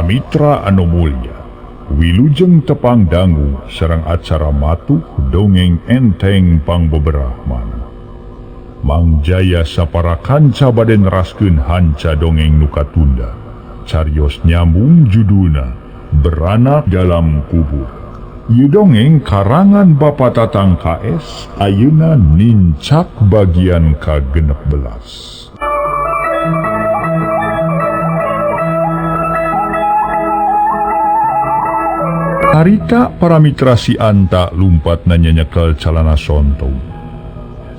Mitra anu mulya, wilujeng tepang dangu sareng acara matuh dongeng enteng pangbeberah mana. Mang Jaya sapara kanca bade neraskeun hanca dongeng nu katunda. Carios nyambung judulna Beranak dalam Kubur. Ieu dongeng karangan Bapak Tatang KS, ayeuna nincak bagian ka-16. Harita para mitra si Anta lumpat nanyanyekel calana sontong.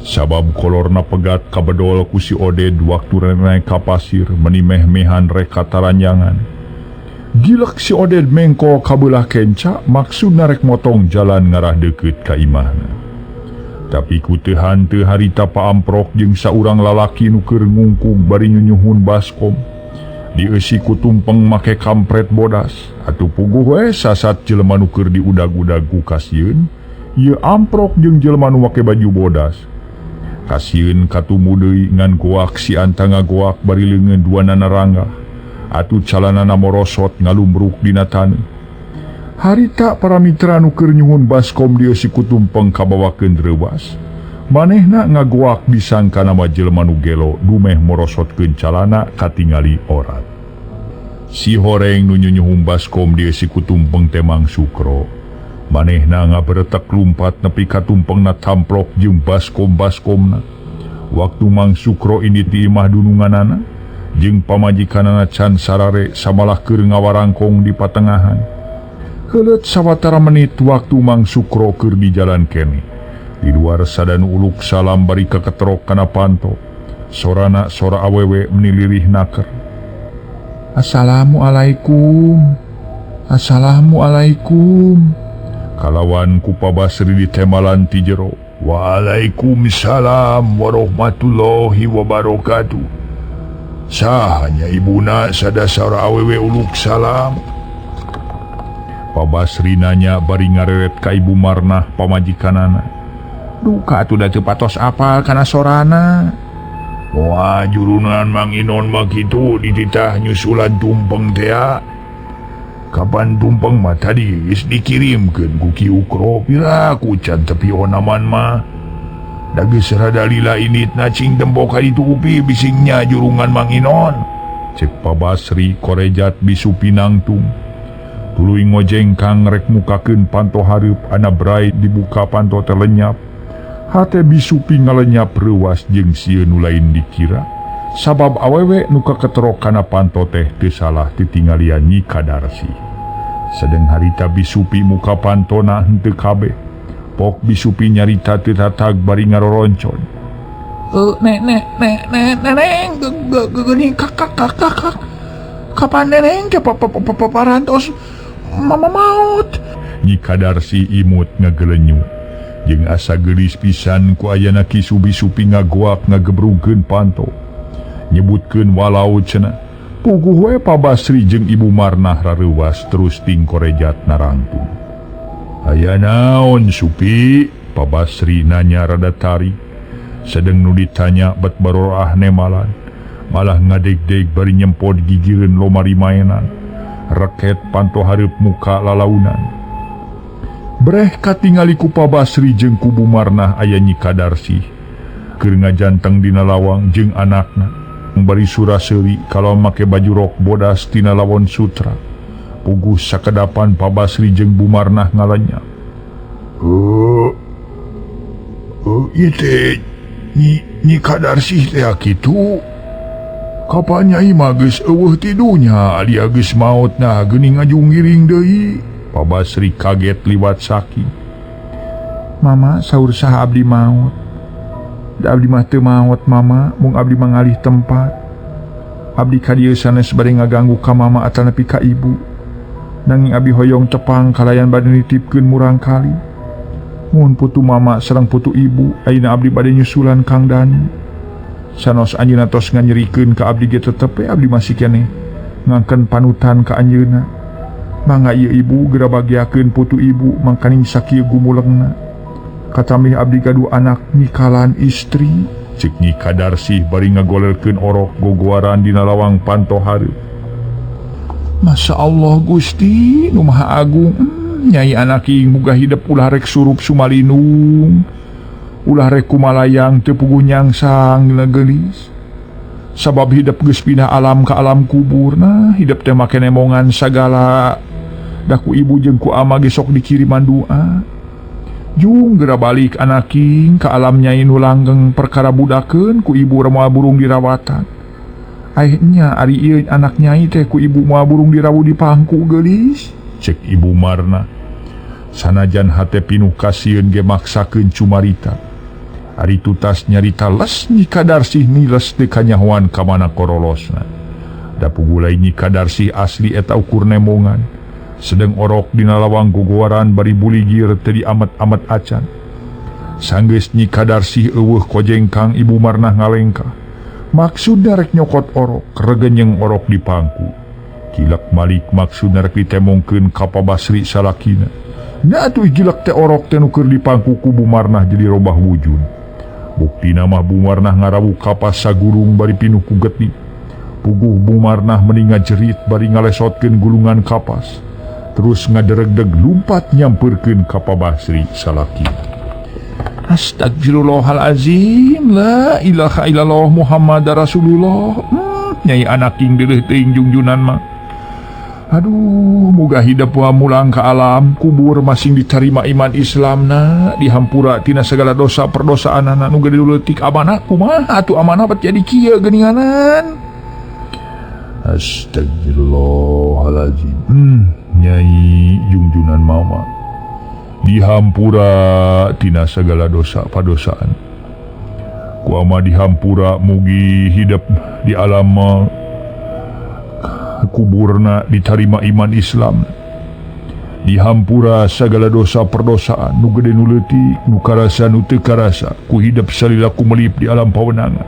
Sabab kolorna pegat kabedol ku si Oded waktu renai ka pasir menimeh-mehan rek kataranjangan. Gilak si Oded mengko kabelah kenca maksudna rek motong jalan ngarah deket ka imahna. Tapi ku teu hanteu harita paamprok jeung saurang lalaki nu keur ngungkung bari nyunyuhun baskom. Dieusi ku tumpeng make kampret bodas atuh puguh we sasat jelema nu keur diudag-udag ku kasieun, ieu amprok jeung jelema nu make baju bodas. Kasieun katumu deui ngan goak si Anta ngagoak bari leungeun duana narangga. Atuh calanana morosot ngalumbruk dina taneuh. Harita para mitra nu keur nyuhun baskom dieu si kutumpeng kabawakeun reuwas. Manehna ngagoak disangkana mah jelema nu gelo dumeh morosotkeun calana katingali orat. Si horeng nu nyunyuhun baskom dieu si kutumpeng teh Mang Sukro. Manehna ngaberetek lumpat nepi ka tumpengna tamplok jeung baskom-baskomna. Waktu Mang Sukro ini ti imah dununganana jeung pamajikanana can sarare samalah keur ngawarangkong di patengahan. Heuleut sawatara menit waktu Mang Sukro keur di jalan kene. Di luar sadanu uluk salam bari kaketerok kana panto. Sorana sora awewe menilirih naker. Assalamualaikum. Assalamualaikum. Kalawan ku Pa Basri ditemalan ti jero. Waalaikumsalam warahmatullahi wabarakatuh. Sahanya ibuna sadasar awewe uluk salam. Pa Basri nanya bari ngareret ka Ibu Marnah pamajikanana. Duka atuh da teu patos apal kana sorana. Wah jurunan Mang Inon mah kitu dititah nyusulan tumpeng teh. Kapan tumpeng mah tadi geus dikirimkeun ku Ki Ukro pira ku can tepi onaman mah. Dage serada lila init nacing tembok dituupi bisingnya jurungan Mang Inon. Cek Pa Basri korejat bisu pinangtung. Tuluy ngojengkang rek mukakeun panto hareup ana brai dibuka panto terlenyap. Hate bisu ngalenyap reuwas jeung sieun nu lain dikira. Sabab awewe nu kaketerok kana panto teh teu salah titingalian Nyi Kadarsi. Sedeng harita bisupi muka pantona henteu kabeh. Pok bisupi nyarita teu tatag bari ngaroroncon. Neneng geuning kakak. Kapan neneng teh parantos mama maot. Nyi Kadarsi imut ngagelenyu. Jeung asa geulis pisan ku ayana kisu bisupi ngagoak ngagebrungkeun panto. Nyebutkeun walau cenah. Puguh we Pa Basri jeung Ibu Marnah rareuwas terus ting korejat narangtung. Aya naon Supi? Pa Basri nanya rada tari. Sedeng nu ditanya bet baroah nemalan. Malah ngadeg-deg bari nyempod gigireun lomari maenan. Reket panto hareup muka lalaunan. Breh katingali ku Pa Basri jeung ku Bu Marnah aya Nyi Kadarsi. Keur ngajanteng dina lawang jeung anakna. Bari suraseuri kalau make baju rok bodas tina lawon sutra. Puguh sakedapan Pa Basri jeung Bu Marnah ngalenyap. Ieu teh Nyi Kadarsi teh kitu. Kapan Nyai mah geus eueuh tidunya alia geus maotna geuning ngajung ngiring deui. Pa Basri kaget liwat saking. Mama saur saha abdi maot. Da abdi mah teu maot Mama, mung abdi mah ngalih tempat. Abdi ka dieu sanes bade ngaganggu ka Mama atan nepi ka Ibu. Nanging abdi hoyong tepang kalayan bade nitipkeun murang kali. Mun putu Mama sareng putu Ibu, ayeuna abdi bade nyusulan Kang Dani. Sanos anjeunna tos nganyerikeun ka abdi ge tetep abdi masih keneh ngangkeun panutan ka anjeunna. Mangga ieu Ibu geura bagiakeun putu Ibu mangkaning sakieu gumulengna. Katamih abdi gaduh anak nikalan istri. Cek Nyi Kadarsi bari ngagolelkeun orok gogoaran dina lawang panto hareup. Masya Allah Gusti Nu Maha Agung. Nyai anaking muga hidup ulah rek surup sumalinung, ulah rek kumalayang teu puguh nyangsang gelis. Sabab hidup geus pindah alam ka alam kubur. Nah hidup teh make nemongan sagala. Daku ibu jeung ku ama gesok dikiriman doa. Jung gera balik anaking ka alam nyai nu langgeng perkara budakeun ku ibu moal burung dirawatan. Akhirnya ari ieu anak nyai teh ku ibu moal burung dirawu di pangku gelis. Cek Ibu Marna. Sanajan hate pinuh kasieun ge maksakeun cumarita. Ari tutas nyarita les Nyi Kadarsih niles teu kanyahoan ka mana korolosna. Da pugulai Nyi Kadarsih asli eta ukur nemongan. Sedang orok dina lawang gogowaran bari buligir teu diamet-amet acan. Sanggeus Nyi Kadarsih eueuh kojengkang Ibu Marna ngalengkah. Maksudna rek nyokot orok, regenyeng orok di pangku. Gilak malik maksudna rek ditemongkeun ka Pabasri salakina. Nya atuh gilak teh orok teh nu keur di pangku ku Bu Marnah jadi robah wujud. Buktina mah Bu Marnah ngarawu kapas sagurung bari pinuh ku geti. Puguh Bu Marnah meninga jerit bari ngalesotkeun gulungan kapas. Terus ngaderegdeg lumpat nyamperkeun ka Pabasri salakina. Astagfirullahalazim, la ilaha illallah Muhammad Rasulullah. Nyai anaking deuleuh teuing jungjunan mah. Aduh, muga hidup wa mulang ka alam kubur masing diterima iman Islamna, dihampura tina segala dosa perdosaanana nu gede leutik. Amanah kumaha atuh amanah bet jadi kieu geuninganan. Astagfirullahalazim. Nyai jungjunan mama dihampura tina segala dosa padosaan. Kuama dihampura mugi hidup di alam kuburna diterima iman Islam. Dihampura segala dosa perdosaan nu gede nu leutik, nu karasa nu teu karasa ku hidup salila kumelip di alam pawenangan.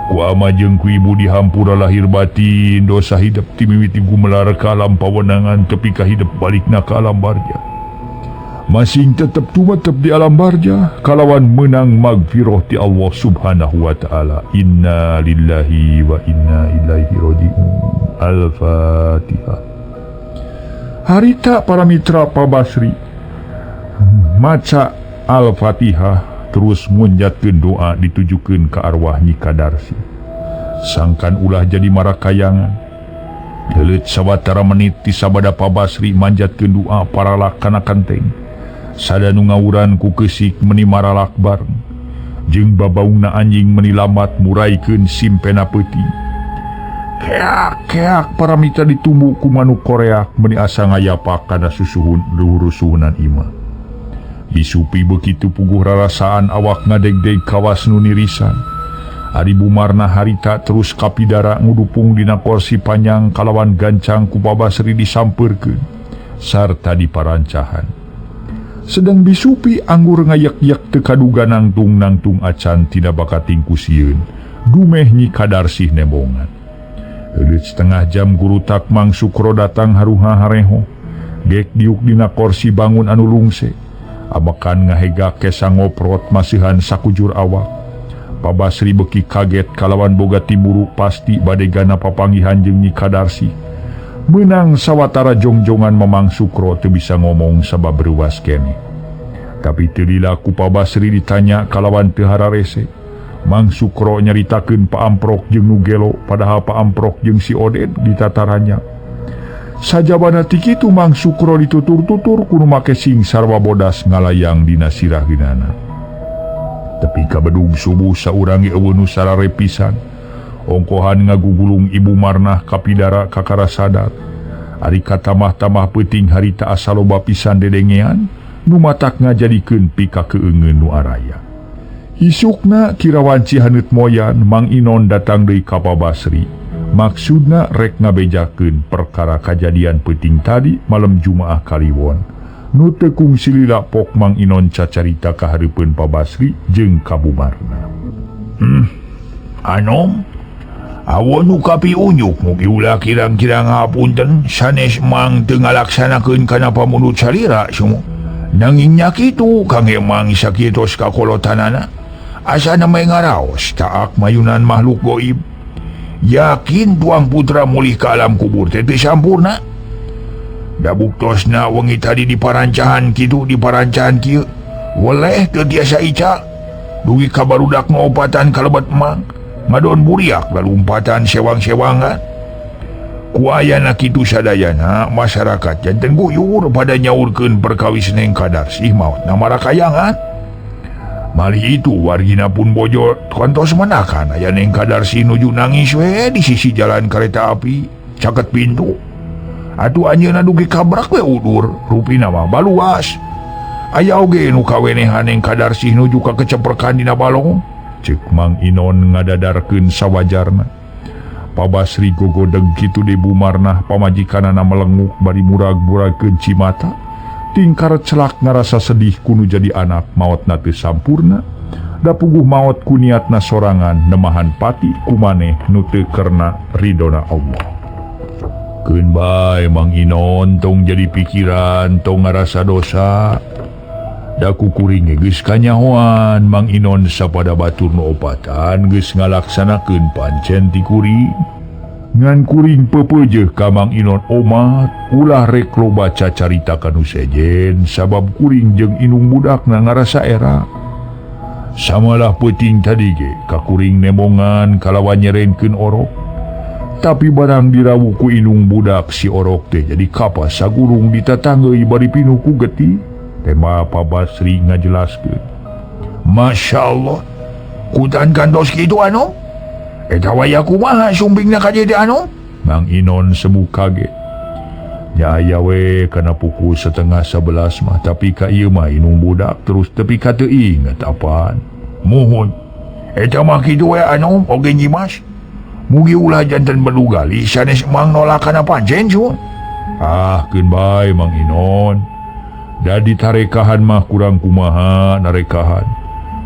Kuama jeung ku ibu dihampura lahir batin dosa hidup ti mimiti gumelar ka alam pawenangan tepi ka hidup balikna ka alam barja. Masing tetap tumatep di alam barja kalawan menang magfirah ti Allah subhanahu wa ta'ala. Inna lillahi wa inna ilaihi raji'un. Al-Fatihah. Harita para mitra Pabasri maca Al-Fatihah terus munjatkeun doa ditujukeun ka arwah Nyi Kadarsih. Sangkan ulah jadi marakayangan. Leut sawatara menit ti sabada Pabasri manjatkeun doa paralak kana kanteng. Sadanu ngawuran ku keusik meni maralak bareng. Jeung babaungna anjing meni lamat muraikeun simpena peuting. Keak-keak para mitra ditumbu ku manuk koreak meni asa ngayapak kana susuhun rusuhunan imah. Bisupi begitu puguh rarasaan awak ngadeg-deg kawas nu nirisan. Ari Bu Marna harita terus kapidara ngudupung dina kursi panjang kalawan gancang ku Pabasri disampeurkeun sarta diparancahan. Sedang bisupi anggur ngayak-yak teu kaduga nangtung-nangtung acan tina bakating kusieun dumeh Nyi Kadarsih nemongan. Euleut setengah jam guru tak Mang Sukro datang haruha hareho gek diuk dina kursi bangun anu lungse. Abakan ngahega kesa ngoprot masihan sakujur awak. Pabasri beki kaget kalawan boga timuru pasti bade gana papanggihan jeung Nyi Kadarsih. Menang sawatara jongjongan Mamang Sukro teu bisa ngomong sabab reuwas kene. Tapi teu lila ku Pabasri ditanya kalawan teu hararese. Mang Sukro nyaritakeun Pa Amprok jeung nu gelo padahal Pa Amprok jeung si Oded ditatarannya. Sajabana ti kitu Mang Sukro ditutur-tutur kudu make sing sarwa bodas ngalayang dina siraheunana. Tapi kabedug subuh saurang eueuh nu sarare pisan. Ongkohan ngagugulung Ibu Marnah kapidara kakara sadar. Ari katamah-tamah peuting harita asa loba pisan dedengean nu matak ngajadikeun pika keungeun nu araya. Isukna kirawan cihaneut moyan Mang Inon datang deui ka Pabasri. Maksudna rek ngabejakeun perkara kajadian peuting tadi malam Jumaah Kaliwon. Nu teu kungsi lila pok Mang Inon cacarita ka hareupeun Pabasri jeung ka Bu Marna. Anom awo nu kapi unyuk mugi ulah kirang-kirang ngapunten sanes Mang teu ngalaksanakeun kana pamunut salira semua. Nanging nya kitu kangge Mang sakitos kakolotanana. Asa namay ngaraos taak mayunan makhluk goib. Yakin tuang putra mulih ke alam kubur teh sampurna. Da buktosna wengi tadi di parancahan kitu di parancahan kieu. Weleh teu tiasa ical. Dugi ka barudak ngobatan kalebet emang. Ngadon buriak lalu umpatan sewang-sewangan. Kuayana kitu sadayana masyarakat janten guyur pada nyaurkeun perkawis neng Kadarsih maot na marakayangan. Malih itu wargina pun bojo kantos menakan aya neng Kadarsih nuju nangis we di sisi jalan kereta api caket pintu. Atuh anjeunna dugi kabrak we udur rupina mah baluas. Aya oge nu kawenehan neng Kadarsih nuju ka keceprekan dina balong. Ceuk Mang Inon ngadadarkeun sawajarna. Pak Basri gogodeg kitu di bumarnah pamajikanana melenguk bari murag-muragkeun cimata. Tingkar celak ngarasa sedih kunu jadi anak maotna teu sampurna. Da puguh maot ku niatna sorangan nemahan pati kumaneh nu teu kerna ridona Allah. Keun bae Mang Inon tong jadi pikiran tong ngarasa dosa. Da kukuring geus kanyahoan Mang Inon sapada batur nu opatan geus ngalaksanakeun pancen ti kuring. Ngan kuring pepeujeuh ka Mang Inon omat ulah rek loba cacarita kanu sejen sabab kuring jeung inung budakna ngarasa era. Samalah peuting tadi ge ka kuring nemongan kalawan nyerenkeun orok. Tapi barang dirawu ku inung budak si orok teh jadi kapas sagurung ditatanggeui bari pinuh ku getih. Tema Pak Basri ngajelaskeun. Masya Allah, kutan kantos kitu anu? Eta waya kumaha sumpingna kajadi anu? Mang Inon semu kaget. Ya aya we kana pukul 10:30 mah tapi ka ieu mah inung budak terus tepi ka teu inget apaan. Muhun. Eta mah kitu we anu oge nyimas. Mugi ulah janten belugali sanes mang nolakana pancen sun. Ah, keun bae Mang Inon. Dadi tarekahan mah kurang kumaha narekahan.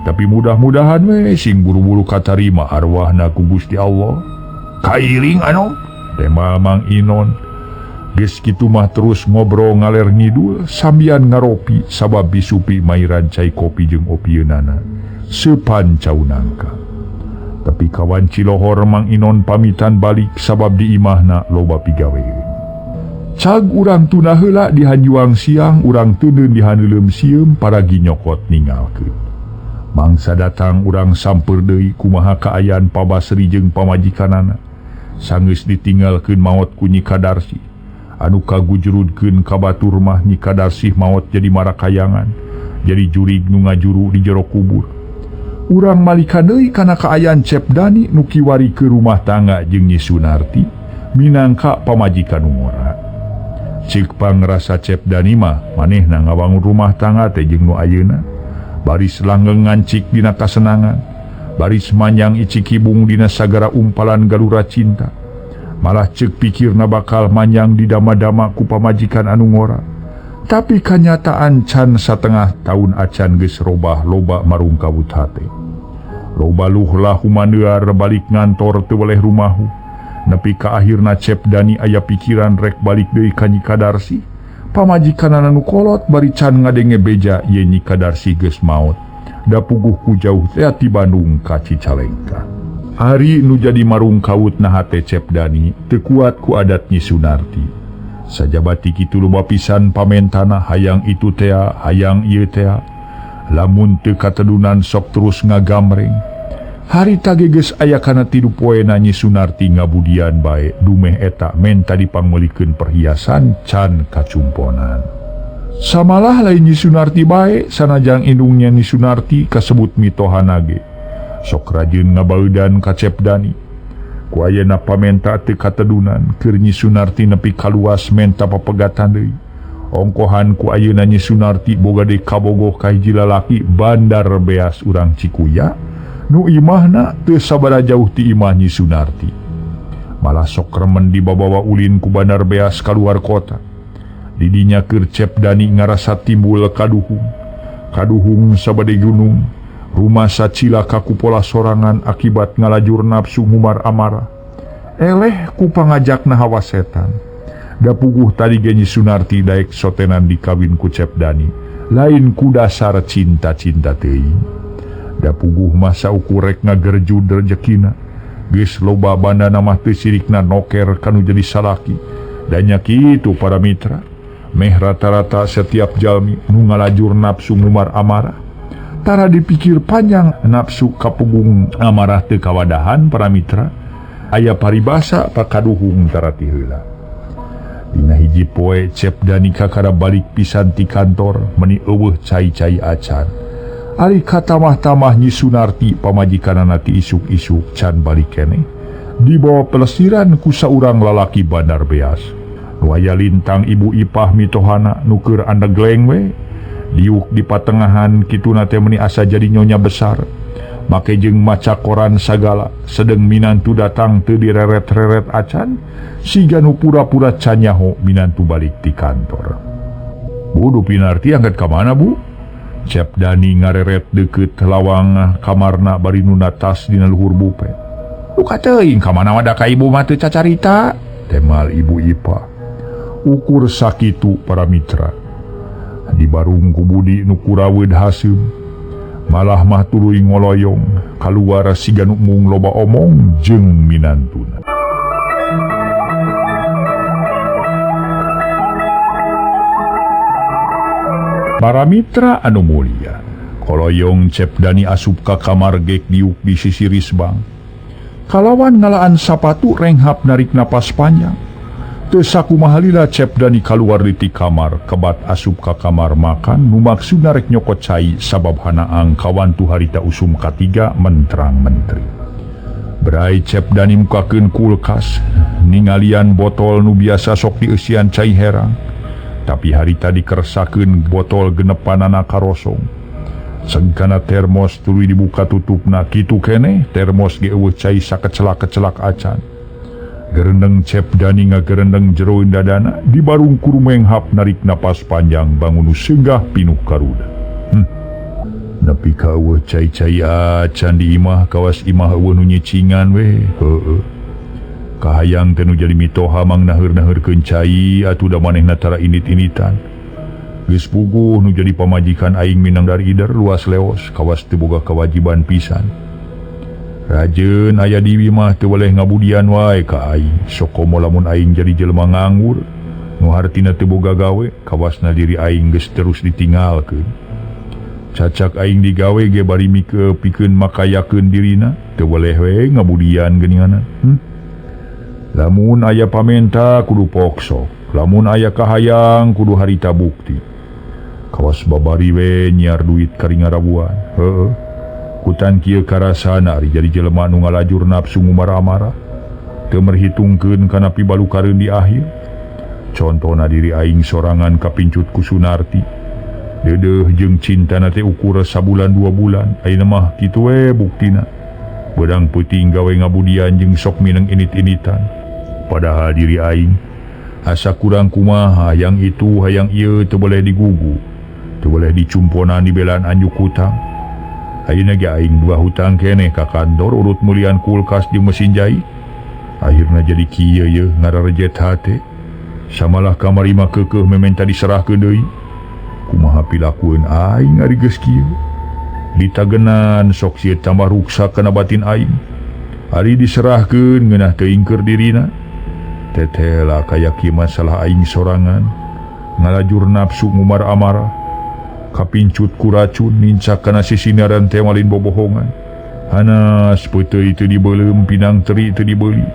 Tapi mudah-mudahan we sing buru-buru katarima arwahna ku Gusti Allah. Kairing anu? Tema Mang Inon. Geus kitu mah terus ngobrol ngaler ngidul sambian ngaropi sabab bisupi mairan cai kopi jeung opieunana. Sepancau nangka. Tapi kawan Cilohor Mang Inon pamitan balik sabab di imahna loba pigaweun. Cag urang tuna heula di hanjuang siang urang teuneun di handeuleum sieum paragi nyokot ningalkeun. Mangsa datang urang samper deui kumaha kaayaan Pak Basri jeung pamajikanana. Sanggeus ditinggalkeun maot ku Nyi Kadarsih. Anu kagujrudkeun ka batur mah Nyi Kadarsih maot jadi marakayangan. Jadi jurig nu ngajuru di jero kubur. Urang malikan deui kana kaayaan Cep Dani nu kiwari ke rumah tangga jeung Nyi Sunarti minangka pamajikan umura. Cik pangrasa Cep Dani mah manehna ngabangun rumah tangga teh jeung nu ayeuna. Baris langgeng ngancik dina kasenangan. Baris manyang icikibung dina sagara umpalan galura cinta. Malah ceuk pikirna bakal manyang di dama-dama ku pamajikan anu ngora. Tapi kanyataan can satengah tahun acan geus robah loba marungkawut hate. Loba luhlah humaneuar balik ngantor teu weleh rumahu. Nepi ka akhirna Cep Dani aya pikiran rek balik deui ka Nyi Kadarsih. Pamajikanana nu kolot bari can ngadenge beja ieu Nyi Kadarsih geus maot. Da puguh ku jauh teh ti Bandung ka Cicalengka. Ari nu jadi marungkawutna hate Cep Dani teu kuat ku adat Nyi Sunarti. Sajabati kitu loba pisan pamentana hayang itu teh, hayang ieu teh. Lamun teu katedunan sok terus ngagamreng. Harita geus aya kana tilu poena Nyi Sunarti ngabudian bae dumeh eta menta dipangmeulikeun perhiasan can kacumponan. Samalah lain Nyi Sunarti bae sanajang indungnya Nyi Sunarti kasebut mitohana ge. Sok rajin ngabaeudan ka Cep Dani. Ku ayeuna pamenta teu katedunan keur Nyi Sunarti nepi kaluas menta papegatan deui. Ongkohan ku ayeuna Nyi Sunarti boga deui kabogoh ka hiji lalaki bandar beas urang Cikuya. Nu imahna teu sabada jauh ti imah Nyi Sunarti. Malah sok remen dibawa ulin ku bandar beas kaluar kota. Didinya keur Cep Dani ngarasa timbul kaduhung. Kaduhung sabade gunung. Rumah sacila kakupola sorangan akibat ngalajur nafsu ngumar amarah. Eleh ku pangajakna hawa setan. Da puguh tadi Nyi Sunarti daek sotenan dikawin ku Cep Dani. Lain ku dasar cinta-cinta teuing. Da puguh masa ukurek ngagerjud rezekina. Geus loba banda namah teu sirikna noker kanu jadi salaki. Danya kitu para mitra. Meh rata-rata setiap jalmi nu ngalajur nafsu ngumar amarah. Tara dipikir panjang nafsu kapugung amarah teu kawadahan para mitra. Aya paribasa pakaduhung tara ti heula. Dina hiji poe Cep Dani kakara balik pisan ti kantor meni eueuh cai-cai acan. Ari katamah-tamah Nyi Sunarti pamajikanana ti isuk-isuk can balik keneh. Dibawa pelesiran ku saurang lalaki bandar beas. Nu aya lintang ibu ipah mitohana nu keur andegleng we. Diuk di patengahan kituna teh meni asa jadi nyonya besar. Make jeung maca koran sagala sedeng minantu datang teu direret-reret acan siga nu pura-pura canyaho minantu balik di kantor. Bu Dupinarti angkat ka mana bu? Cep Dani ngareret deket lawang kamarna bari nu natas dina luhur bupe. Luka teuing ka mana wadah ka ibu mah teu cacarita? Temal ibu ipah. Ukur sakitu para mitra. Di barung ku budi nu kuraweud haseum. Malah mah tuluy ngoloyong kaluar siga nu mung loba omong jeung minantuna. Para mitra anu mulia, koloyong Cep Dani asup ka kamar gek diuk di sisi risbang. Kalawan ngalaan sapatu renghap narik napas panjang. Teu sakumaha lila Cep Dani kaluar di ti kamar kebat asup ka kamar makan nu maksudna rek nyokot cai sabab hanaang kawantu harita usum katiga menterang menteri. Berai Cep Dani mukakeun kulkas ningalian botol nu biasa sok dieusian cai herang. Tapi harita dikersakeun botol genepanana karosong. Sengkana termos tuluy dibuka tutupna kitu keneh termos ge eueuh cai sakecelak-kecelak acan. Gerendeng Cep Dani ngagerendeng jeroin dadana di barung kurumenghap narik napas panjang bangun senggah pinuh karuda. Nepi ka eueuh cai-cai acan di imah kawas imah eueuh nu nyicingan we. Heueuh. Kahayang teh nu jadi mitoha mang naheur-naheurkeun cai atuh da manehna tara init-initan. Geus puguh nu jadi pamajikan aing minang dari ider luas leos kawas teu boga kewajiban pisan. Rajeun aya di mah teu boleh ngabudian wae ka aing. Sok komo lamun aing jadi jelema nganggur nu hartina teu boga gawe kawasna diri aing geus terus ditinggalkeun. Cacak aing digawe ge bari mike pikeun makayakeun dirina teu boleh we ngabudian geuninganan. Lamun aya pamenta kudu pokso, lamun aya kahayang kudu harita bukti. Kawas babari we nyiar duit karingarabuan. Heueuh. Kutan kieu karasana ari jadi jelema nu ngalajur nafsu ngumara-amara. Teu merhitungkeun kana pibalukareun di akhir. Contona diri aing sorangan kapincut ku Sunarti. Deudeuh jeung cintana teh ukur sabulan 2 bulan. Ayeuna mah kitu we buktina. Bedang peuting gawe ngabudian jeung sok mineng init-initan. Padahal diri aing asa kurang kumaha yang itu hayang ieu teu boleh digugu, teu boleh dicumponan di belaan anjuk hutang. Ayeuna ge aing dua hutang keneh ka kantor urut mulian kulkas jeung mesin jahit. Akhirna jadi kieu ye ngararejet hate. Samalah kamari mah keukeuh mementa diserahkeun deui. Kumaha pilakueun aing ari geus kieu? Ditagenan sok sieu tambah ruksak kana batin aing. Ari diserahkeun ngeunah teuing keur dirina. Tetela kayaki masalah aing sorangan ngalajur nafsu ngumar amarah kapincut ku racun nincak kana sisinaran teh malin bobohongan. Hanas peuteuy teu dibeuleum pinang teri teu dibeli.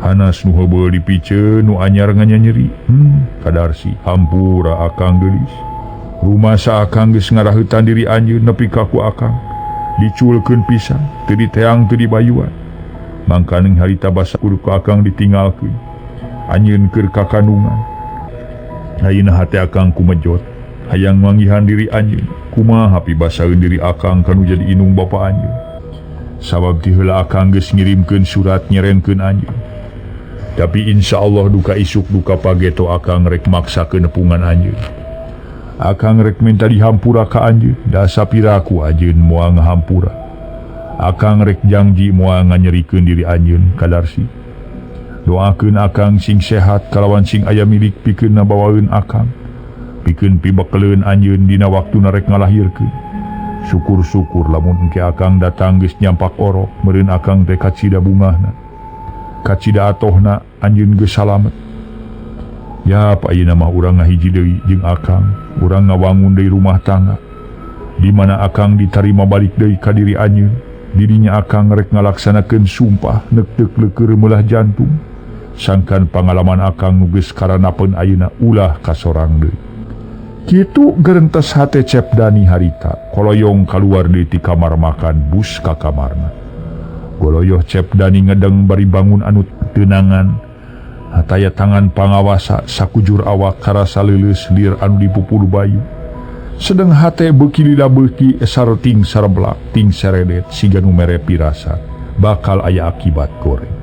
Hanas nu heubeul dipiceun nu anyar nganyeri. Kadarsi hampura akang geulis. Rumasa akang geus ngaraheutan diri anjeun nepi ka ku akang. Diculkeun pisan, teu diteang teu dibayuan. Mangkaning harita basa kudu ka akang ditinggalkeun. Anjeun keur kakandungan. Ayeuna hate akang kumejot, hayang manggihan diri anjeun. Kumaha pibasaeun diri akang kanu jadi inung bapa anjeun. Sabab ti heula akang geus ngirimkeun surat nyerenkeun anjeun. Tapi insyaallah duka isuk duka pageto akang rek maksakeun nepungan anjeun. Akang rek minta dihampura ka anjeun, da sapiraku anjeun moal ngahampura. Akang rek janji moal nganyerikeun diri anjeun kadarsi. Doakeun akang sing sehat kalawan sing aya milik pikeun nabawaeun akang. Pikeun pibekeleun anjeun dina waktuna rek ngalahirkeun. Syukur-syukur lamun engke akang datang geus nyampak orok, meureun akang teh kacida bungahna. Kacida atohna anjeun geus salamet. Ya ayeuna mah urang ngahiji deui jeung akang, urang ngawangun deui rumah tangga. Di mana akang ditarima balik deui ka diri anjeun. Dirinya akang rek ngalaksanakeun sumpah neuk-neuk leukeur meulah jantung. Sangkan pangalaman akang nu geus karanapeun ayeuna ulah kasorang deui. Kitu gerentes hate Cep Dani harita, koloyong kaluar deui ti kamar makan bus ka kamarna. Goloyoh Cep Dani ngedeng bari bangun anu teunangan, hataya tangan pangawasa sakujur awak karasa leuleus lir anu dipupul bayu. Sedeng hate beuki lila beuki sarting sareblak ting seredet siga nu mere pirasa bakal aya akibat goreng.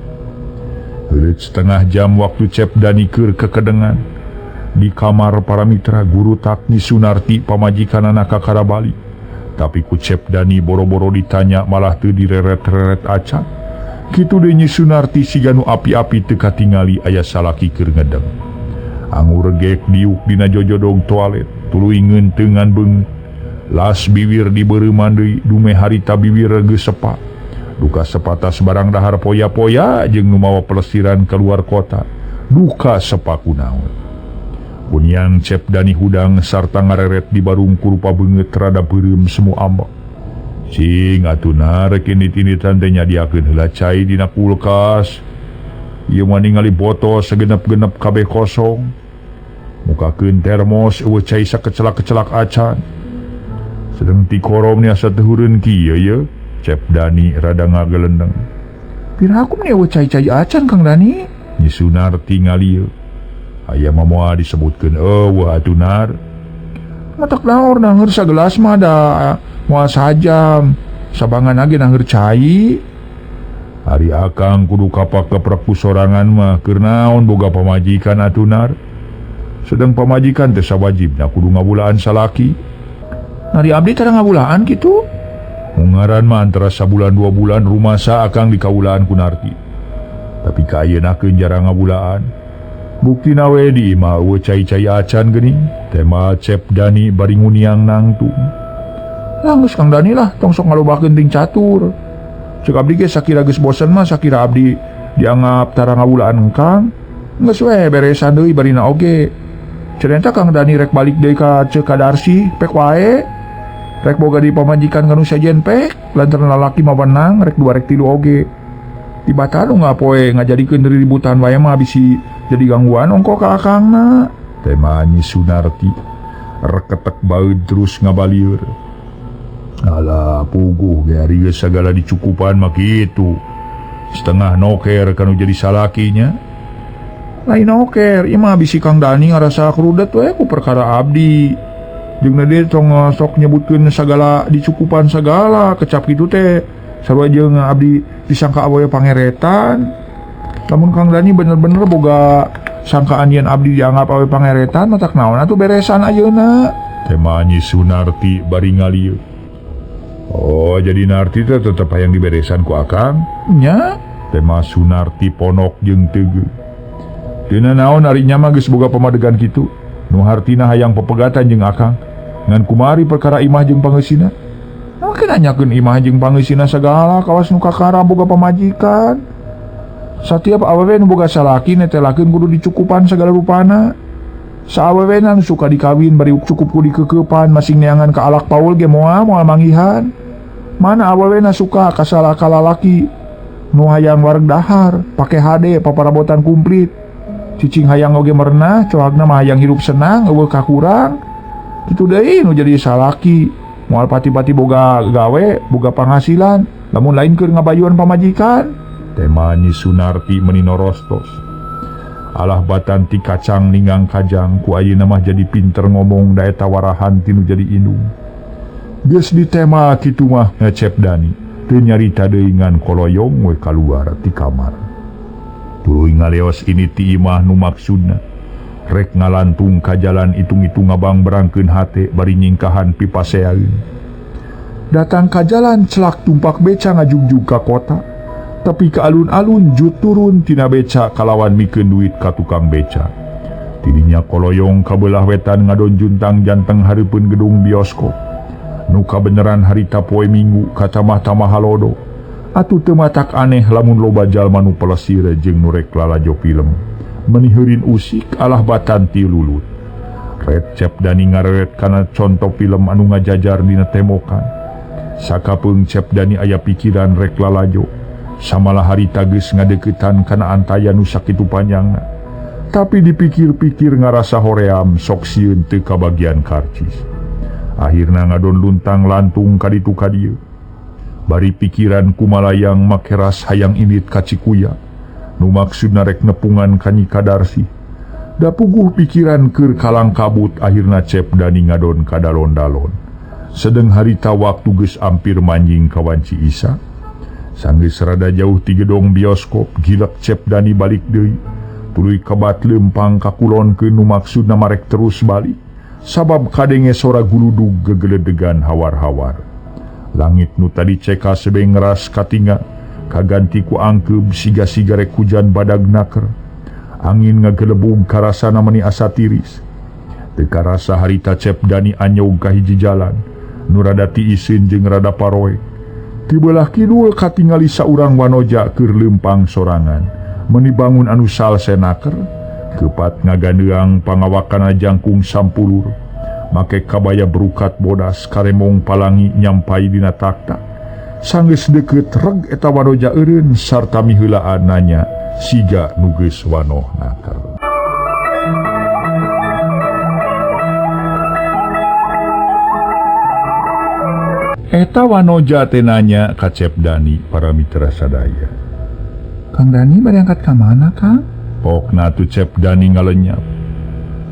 Heuleut setengah jam waktu Cep Dani keur kekedengan. Di kamar para mitra guru tak Nyi Sunarti pamajikanana kakara bali. Tapi ku Cep Dani boro-boro ditanya malah teu direret-reret acan. Kitu deui Nyi Sunarti siga nu api-api teu katingali aya salaki keur ngedeng. Angur gek diuk dina jojodong toalet, tuluy ngeunteungan beungeut. Las bibir dibeureumman deui dume harita bibir geus sepa. Duka sepatas barang dahar poya-poya jeung nu mawa pelesiran keluar kota. Duka sepa kunaon. Kunyang Cep Dani hudang sarta ngareret di barung kurupa beungeut rada beureum semu ambak. Cing atuna rek indit-inditan teh nyadiakeun heula cai dina kulkas. Ieu mah ningali botol sagenep-genep kabeh kosong. Mukakeun termos eueuh cai sakecelak-kecelak acan. Sedeng ti korom asa teu heureun kieu ye. Cep Dani rada ngagelendeng. Pirahakum nih eueuh cai-cai acan Kang Dani? Nyi Sunarti ngalieu. Aya mah moal disebutkeun eueuh atunar. Matak naor nangeur sagelas mah da moal sajam. Sabangan age nangeur cai. Ari akang kudu kapak-keprek sorangan mah keur naon boga pamajikan atunar. Sedang pamajikan teh sawajibna kudu ngabulaan salaki. Nari abdi tara ngabulaan kitu? Mungaran mah antara sabulan 2 bulan rumasa akang dikawulaan ku Narti. Tapi ka ayeuna keun jarang ngabulaan. Bukti nawe di imah eueuh cai-cai acan geuning. Tema Cep Dani bari nguniang nangtung. Lah geus Kang Dani lah, tong sok ngalobakeun ting catur. Ceuk abdi ge sakira geus bosen mah sakira abdi dianggap tara ngawulaan engkang. Geus we beresan deui barina oge. Ceneta Kang Dani rek balik deui ka Ceuk Kadarsi, pek wae. Rek boga di pamajikan kanu sajen pek, lantaran lalaki mah wenang rek 2 rek 3 oge. Tibatan ngapoe ngajadikeun ributan wae mah bisi jadi gangguan ongko ka akangna. Tema Nyi Sunarti reketek baeud terus ngabalieur. Alah puguh ge ari geus sagala dicukupan mah kitu. Setengah noker kanu jadi salakinya. Lain noker, ieu mah bisi Kang Dani ngarasa kerudet we ku perkara abdi. Jeung dia tong sok nyebutkeun sagala dicukupan sagala kecap kitu teh. Sarua jeung abdi disangka awewe pangeretan. Lamun Kang Dani bener-bener boga sangkaan yen abdi dianggap awewe pangeretan matak naon atuh beresan ayeuna. Tema Nyi Sunarti bari ngalieu. Oh, jadi Narti teh tetep hayang diberesan ku akang? Nya. Tema Sunarti ponok jeung teugeuh. Dina naon arinya mah geus boga pamadegan kitu. Nu hartina hayang pepegatan jeung akang. Ngan kumari perkara imah jeung pangeusina. Mungkin nanyakeun imah jeung pangeusina sagala kawas nu kakara boga pamajikan. Satiap awewe nu boga salaki netelakeun kudu dicukupan sagala rupana. Saawewena nu suka dikawin bari cukup ku dikeukepan masing neangan ka alak paul ge moal manggihan. Mana awewena suka ka salaka lalaki nu hayang wareg dahar, pake HD paparabotan kumplit. Cicing hayang oge merenah, coagna mah hayang hirup senang eueuh kakurang. Kitu deui nu jadi salaki. Moal pati-pati boga gawe, boga penghasilan, lamun lain keur ngabayuan pamajikan. Tema Nyi Sunarti meninorostos. Alah batan ti kacang ninggang kajang ku ayeuna mah jadi pinter ngomong da eta warahan tinu jadi indung. Geus di tema kitu mah Cep Dani teu nyarita deui ngan koloyong we kaluar ti kamar. Tuluy ngaleos ini ti imah nu maksudna rek ngalantung ka jalan itung-itung ngabang berangkeun hate bari nyingkahan pipaseaeun. Datang ka jalan celak tumpak beca ngajugjug ka kota. Tapi ke alun-alun jut turun tina beca kalawan mikeun duit ka tukang beca. Tidinya koloyong kabelah wetan ngadon juntang janteng hareupeun gedung bioskop. Nuka beneran harita poe Minggu kacamata mahalodo atuh teu matak aneh lamun loba jalma nu pelesir jeung nu rek lalajo film meniheurin usik alah batan ti lulut. Recep Dani ngareret kana contoh film anu ngajajar dina temokan. Sakapeung Cep Dani aya pikiran rek lalajo samalah harita geus ngadeukeutan kana antaya nu sakitu panjangna. Tapi dipikir-pikir ngarasa hoream sok sieun teu kabagian karcis. Akhirna ngadon luntang lantung kaditu kadieu. Bari pikiran kumalayang make ras hayang ilit ka Cikuya. Nu maksudna rek nepungan ka Nyi Kadarsi. Da puguh pikiran keur kalang kabut akhirna Cep Dani ngadon ka dalon-dalon. Sedeng harita waktu geus ampir manjing ka Wanci Isa. Sanggeus rada jauh ti gedong bioskop, gilek Cep Dani balik deui. Tuluy kebat lempang ka kulonkeun nu maksudna marek terus balik. Sabab kadenge sora guludug gegeledegan hawar-hawar. Langit nu tadi ceka sebeng ngeras katinga kaganti ku angkeub siga-siga rek hujan badag naker. Angin ngagelebug karasana meni asa tiris. Teu karasa harita Cep Dani anyog ka hiji jalan nu rada tiiseun jeung rada paroe. Ti beulah kidul katingali saurang wanoja keur leumpang sorangan meni bangun anu salse naker. Kepat ngagandeang pangawakana jangkung sampulur make kabaya berukat bodas karemong palangi nyampai dina taktak. Sanggeus deukeut reg eta wanoja eureun sarta miheulaan nanya siga nu geus wanoh naker. Eta wanoja teh nanya ka Cep Dani para mitra sadaya. Kang Dani bari angkat ka mana, Kang? Pokna tu Cep Dani ngalenyap.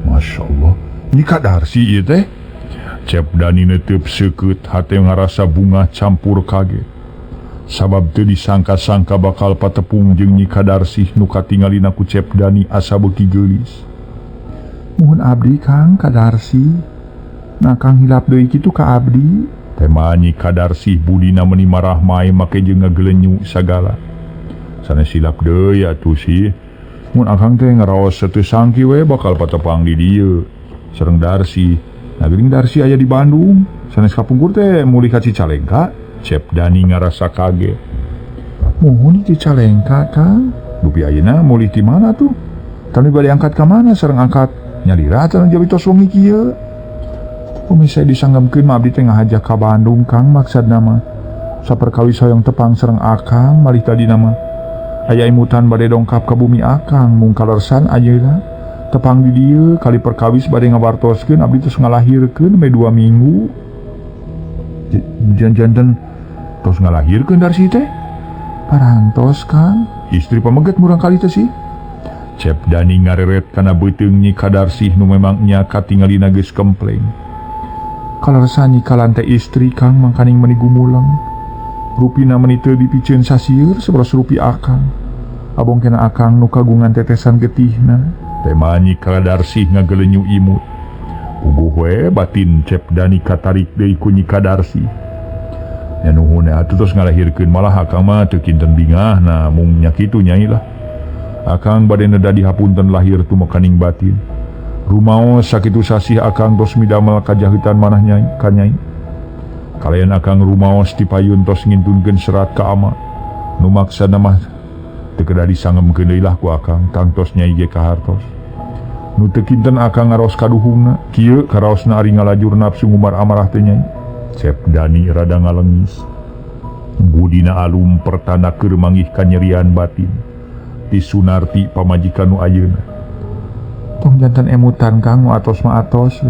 Masya Allah, Nyi Kadarsi ieu teh. Cep Dani netep seukeut hate ngarasa bunga campur kaget. Sabab teu disangka-sangka bakal patepung jeung Nyi Kadarsi nu katingalina ku Cep Dani asa beuki geulis. Muhun abdi Kang Kadarsi. Nah Kang hilap deui kitu ka abdi. Tema Nyi Kadarsi budina meni marah mae make jeung ngagelenyu sagala. Sanes silap deui atuh sih. Mun akang teh ngaraos sateu sangki we bakal patepang di dieu. Sareng Darsi. Nah geuning Darsi aya di Bandung. Sanes kapungkur teh mulih ka Cicalengka. Cep Dani ngarasa kaget. Muhun di Cicalengka, Kang. Dupi ayeuna mulih di mana tuh? Tanu bade angkat ka mana sareng angkat Nyalira cenah jawitos wengi kieu. Umisa disanggemkeun mah abdi teh ngahajak ka Bandung, Kang, maksudna mah saperkawis hoyong tepang sareng akang malih tadi nama aya imutan bade dongkap ka bumi akang mung kalersan ayeuna tepang di dieu kali perkawis bade ngawartoskeun abdi tos ngalahirkeun me 2 minggu. Janten tos ngalahirkeun Darsi teh? Parantos, Kang. Istri pameget murang kali teh sih. Cep Dani ngareret kana beuteung Nyi Kadarsi nu memang nya katingalina geus kempleng. Kalersan Nyi kalante istri, Kang, mangkaning meni gumuleng. Rupina meni teu dipicieun sasieur saberos rupi akang. Abong kena akang nu kagungan tetesan getihna. Tema Nyi Kadarsi ngagelenyu imut. Puguh we batin Cep Dani katarik deui ku Nyi Kadarsi. Nya nuhun atuh tos ngalahirkeun malah akang mah teu kinten bingahna mung nya kitu Nyai lah. Akang bade neda dihapunten lahir tu makaning batin. Rumaos sakitu sasih akang tos midamel kajahitan manah Nyai ka Nyai. Kalayan akang rumaos ti payun tos ngintunkeun serat ka ama. Nu maksana mah teu kedah disangemkeun deui lah ku akang tangtos Nyai ge kahartos. Nu teu kinten akang ngaros kaduhungna, kieu karaosna ari ngalajur nafsu ngumar amarah teh Nyai. Cep Dani rada ngalengis. Budina alum pertanda keur manggih kanyerian batin. Ti Sunarti pamajikan nu ayeuna. Tong janten emutan, Kang, nu atos mah atos.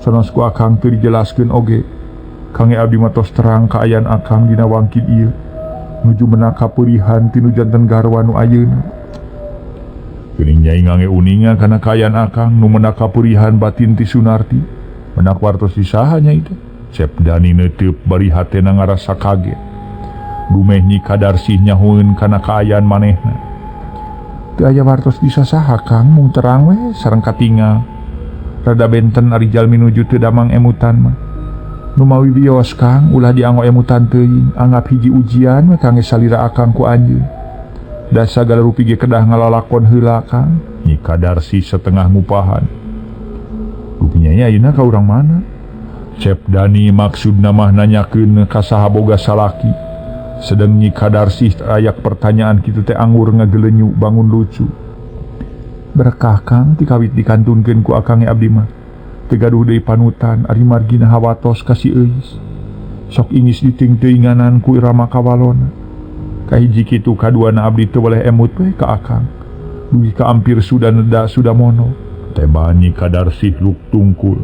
Sanes ku akang teu dijelaskeun oge. Kang abdi mah tos terang kaayaan akang dina wangkid ieu. Nuju meunang kapeurihan ti nu janten garwa nu ayeuna. Geuning Nyai ngange uninga kana kaayaan akang nu meunang kapeurihan batin ti Sunarti. Menak wartos di saha Nyai teh? Cep Dani neuteub bari hatena ngarasa kaget. Dumeh Nyi Kadarsi nyahoeun kana kaayaan manehna. Teu aya wartos di sasaha, Kang, mung terang we sareng katingal. Rada benten ari jalmi nuju teu damang emutan mah. Nu mawi bios, Kang, ulah dianggo emutan teuing, anggap hiji ujian we kangge salira akang ku anjeun. Da sagala rupi ge kedah ngalalakon heula, Kang. Nyi Kadarsi setengah ngupahan. Rupinya ayeuna ka urang mana? Cep Dani maksud namah nanyakeun ka saha boga salaki. Sedang Nyi Kadarsih ayak pertanyaan kitu teh anggur ngagelenyu bangun lucu. Berkah Kang ti kawit dikantunkeun ku akange abdi mah. Teu gaduh deui panutan ari margina hawatos ka si Euis. Sok ingis diting-tinganan ku irama kawalona. Kahiji kitu kaduana abdi teu boleh emut we ka akang. Dugi ka ampir sudah neda sudah mono. Tema Nyi Kadarsih luk tungkul.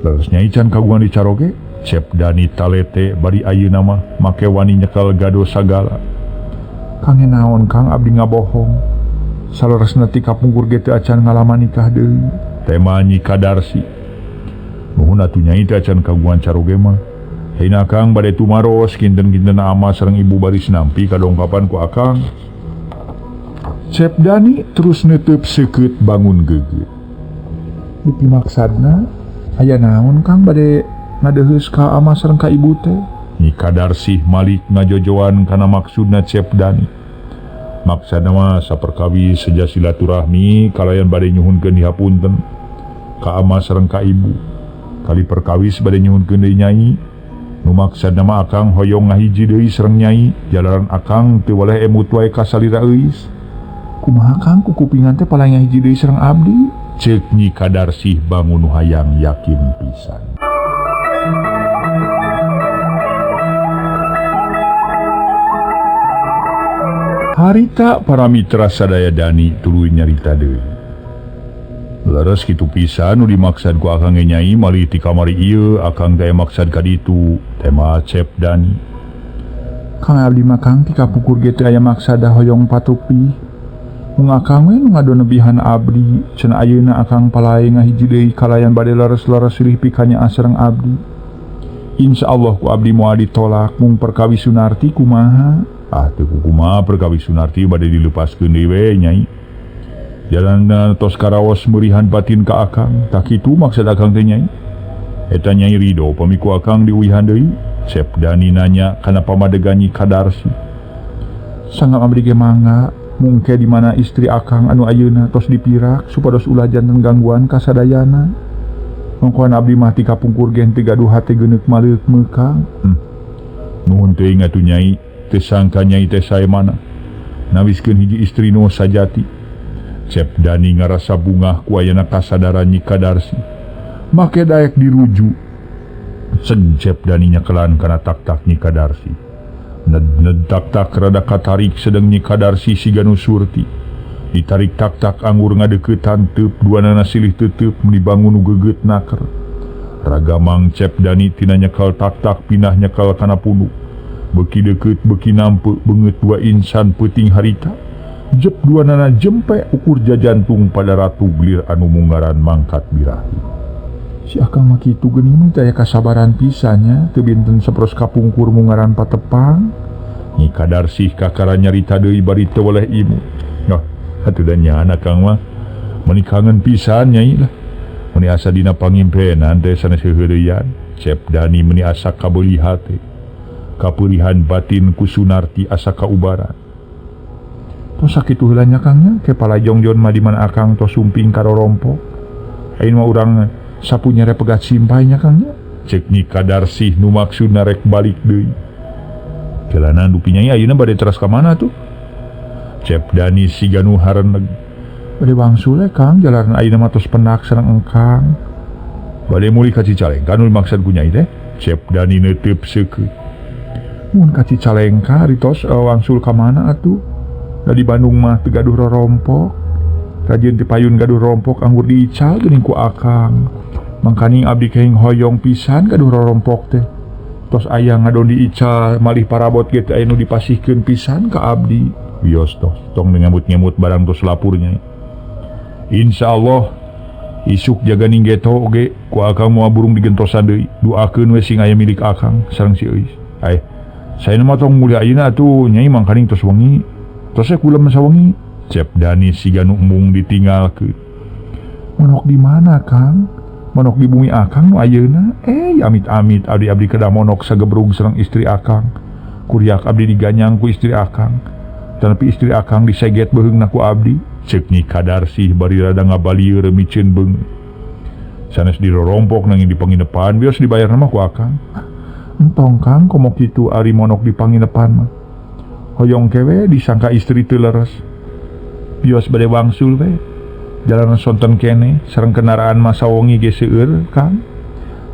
Leres Nyai can kagungan dicaroge, Cep Dani talete bari ayeuna mah make wani nyekel gado sagala. Kang naon Kang abdi ngabohong. Saleresna ti kapungkur ge teu acan ngalaman nikah deui. Tema Nyi Kadarsih. Nuhun atuh Nyai teh acan kagungan caroge mah. Heina Kang bade tumaros kinten-kinten ama sareng ibu baris nampi kadongkapan ku akang. Cep Dani terus neuteub seukeut bangun geugeut. Bukti maksadna aya naon Kang bade ngadeheus ka ama sareng ka ibu teh? Nyi Kadarsih malik ngajojoan kana maksudna Cep Dani. Maksudna mah saperkawi seja silaturahmi kalayan bade nyuhunkeun dihapunten ka ama sareng ka ibu. Kali perkawis bade nyuhunkeun deui Nyai. Nu maksudna mah akang hoyong ngahiji deui sareng Nyai, jalaran akang teu boleh emut wae ka salira Euis. Kumaha Kang ku kupingan teh palaing ngahiji deui sareng abdi? Ceuk Nyi Kadarsih bangun hayang yakin pisan. Harita para mitra sadaya Dani tuluy nyarita deui. Leres kitu pisan nu dimaksad ku akang Nyai malih ti kamari ieu akang teh maksad ka ditu, tema Cep Dani. Kang abdi mah Kang ti kapungkur ge teu aya maksada hoyong patupi. Mung akang we nu ngadonebihan abdi, cenah ayeuna akang palae ngahiji deui kalayan bade leres-leres silih pikanya sareng abdi. Insyaallah ku abdi moal ditolak mung perkawi Sunarti kumaha? Ah teu kumaha perkawi Sunarti bade dilepaskeun deui we Nyai. Jalanna tos karaos meurihan batin ka akang, tak kitu maksud akang teh Nyai. Eta Nyai ridho pamiku akang diuihan deui. Cep Dani nanya kana pamadegan Nyi Kadarsih. Sangat abdi ge mangga mungke di mana istri akang anu ayeuna tos dipirak supados ulah janten gangguan kasadayana. Mongkoan abdi mah ti kapungkur gen teu gaduh hate geuneuk maleuk meukang. Nuhun teuing atuh Nyai, teu sangka Nyai teh sae mana. Nawiskeun hiji istri nu sajati. Cep Dani ngarasa bungah ku ayana kasadaran Nyi Kadarsih. Make daek diruju. Seng Cep Dani nyakelan kana tak-tak Nyi Kadarsih. Ned tak-tak rada katarik sedang Nyi Kadarsih siga nu surti. Ditarik tak-tak anggur ngadeuketan teup duanana silih teuteup dibangun nu geugeut naker. Ragamang Cep Dani tina nyekel tak-tak pindah nyekel kana punuk. Beuki deukeut beuki nampeu beungeut dua insan peuting harita. Jep duanana jempe ukur jajantung pada ratu glir anu munggaran mangkat birahi. Si akang mah kitu geuning mah teh aya kasabaran pisannya teu binten sapros kapungkur munggaran patepang. Nyi Kadarsih kakara nyarita deui bari teu boleh imut. Noh, atuh da nyana Kang mah meuni kangen pisan Nyai lah. Meuni asa dina pangimpenan teh sanes heureuyan. Cep Dani meuni asa kabeulih hate. Kapeurihan batin ku Sunarti asa kaubaran. Tos sakitu heula nya Kang nya ke palajongjon mah di mana akang tos sumping karorompok. Ayeuna mah urang sapunya rek pegat simpai nya Kang nya. Cek Nyi Kadarsih nu maksudna rek balik deui. Kelana dupi Nyai ayeuna bade teras ka mana tuh? Cep Dani siga nu hareuneg. Bade wangsul Kang jalaran ayeuna mah tos pendak sareng engkang. Bade muli ka Cicalengka nu dimaksud ku Nyai teh. Cep Dani neuteub seukeut. Mun ka Cicalengka ari tos wangsul ka mana atuh? Da di Bandung mah teu gaduh rorompok. Rajin ti payun gaduh rompok anggur diical geuning ku akang. Mangkani abdi kehing hoyong pisan gaduh rorompok teh. Tos aya ngadon diical malih parabot ge teh aya nu dipasihkeun pisan ka abdi. Wios tos tong ngemut-ngemut barang tos lapurnya. Insyaallah isuk jaga ninggeto oge ku akang moal burung digentosan deui. Duakeun we sing aya milik akang sareng si Euis. Saena mah tong mulia ayeuna atuh Nyai mangkani tos wengi. Tos kulem sawengi. Cep Dani siga nu embung ditinggalkeun. Monok di mana Kang? Monok di bumi akang nu ayeuna? Amit-amit abdi-abdi kedah monok sagebrug sareng istri akang. Kuriak abdi diganyang ku istri akang. Tanapi istri akang diseget beheungna ku abdi. Ceuk Nyi Kadarsih bari rada ngabalieur micieun beungeut. Sanes dirorompok nanging di panginepan bios dibayar nama ku akang. Entong Kang komo kitu ari monok di panginepan mah. Hoyong kewe disangka istri teu leres. Bios bade wangsul we. Jalanan sonten kene sareng kendaraan masa wengi ge seueur Kang.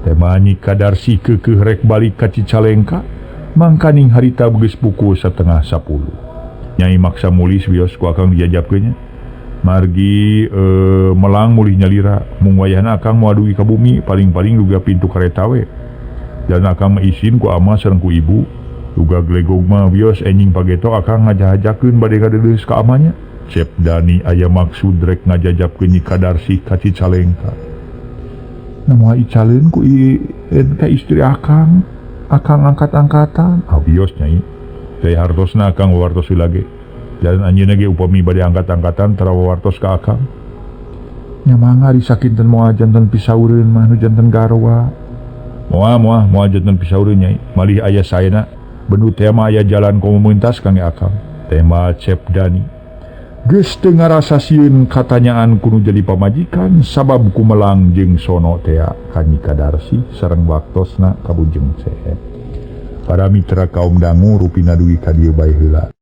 Temanyi Kadarsi keukeuh rek balik ka Cicalengka. Mangkaning harita geus pukul 9:30. Nyai maksa mulis bios ku akang dijajabkeunnya. Margi melang mulih nyalira mung wayahna akang moal dugi ka bumi paling-paling duga pintu kareta we. Dan akang mah izin ku ama sareng ku ibu. Duga glegog mah bios enjing pageto akang ngajah-ajakeun bade kadeudeus ka amanya. Cep Dani aya maksud rek ngajajabkeun Nyi Kadarsi ka Cicalengka. Namoal icaleun ku ka istri akang angkat-angkatan. Bios nyai. Saya hartosna akang wawartos lagi. Dan anjeunna ge upami bade angkat-angkatan tara wawartos ka akang. Nya mangga disakinten moal janten pisaureun mah nu janten garwa. Moal janten pisaureun nyai. Malih aya saena bendu teh mah aya jalan komunitas kangge akang. Tema Cep Dani. Geus teu ngarasa sieun katanyaan kudu jadi pamajikan sabab ku melang jeung sono tea ka Nyi Kadarsi sareng waktosna ka Bujeng Cep. Para mitra kaum dangu rupina dugi ka dieu bae heula.